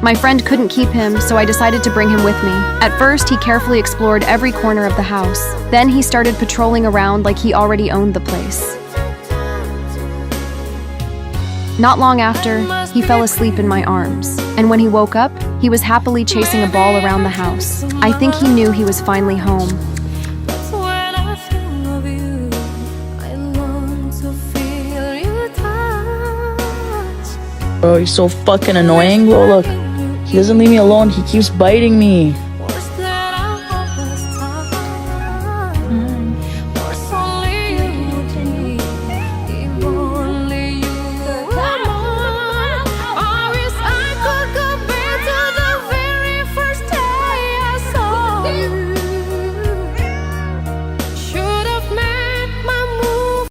My friend couldn't keep him, so I decided to bring him with me. At first, he carefully explored every corner of the house. Then he started patrolling around like he already owned the place. Not long after, he fell asleep in my arms. And when he woke up, he was happily chasing a ball around the house. I think he knew he was finally home. Bro, he's so fucking annoying. Bro, look. He doesn't leave me alone. He keeps biting me.